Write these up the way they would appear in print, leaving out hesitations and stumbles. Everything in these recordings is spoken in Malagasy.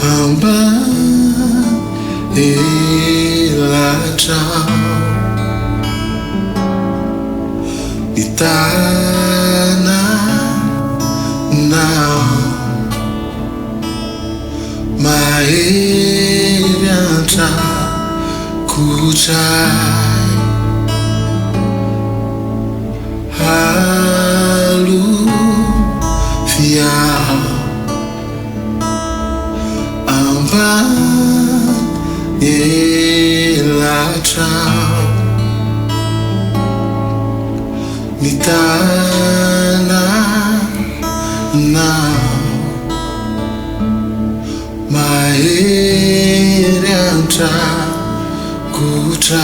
hamba ilacau di tanah nau air yang tak kucai haluvia ambang ilacau di tanah nau air yang tak kucai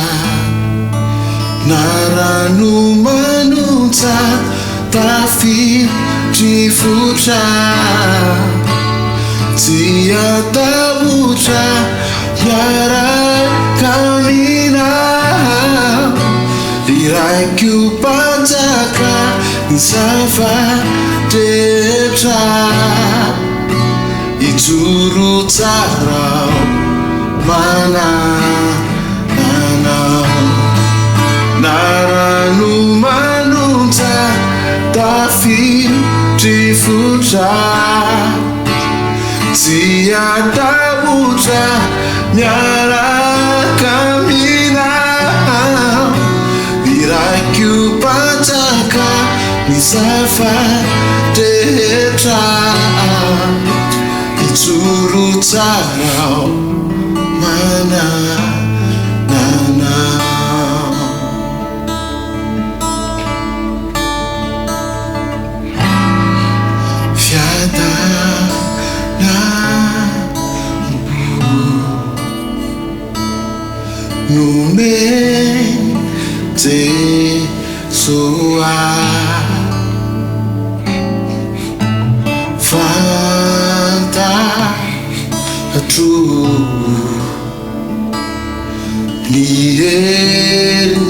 naranu manuta tapi difuta tiada buta yarai kamina diraiku pantaka safa deta ituru tarau mana naranu manuta tapi difuta tiada buta nyala kamina diraku pataka misafa deta ituru tarau mana fiada na nume te soa fanta tu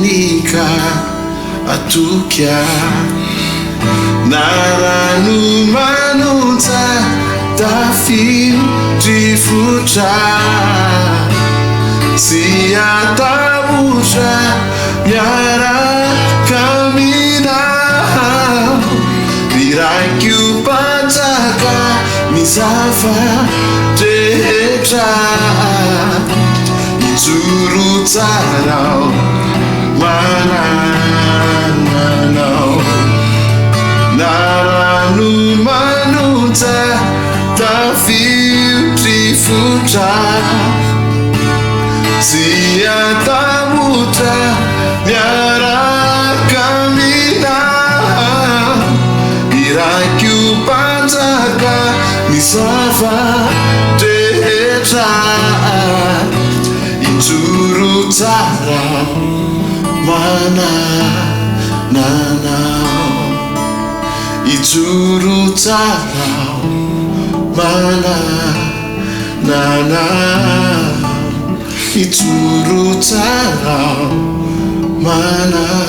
nika atukia naranu manuta tapi difuta siata buja yara kamina diraku pataka misafa deta ituru tarau mana naranu manuta tapi difuta siata buta nyara kamina iraku pantaka misafa deta ituru tarau mana ituru tarau mana ituru tarau mana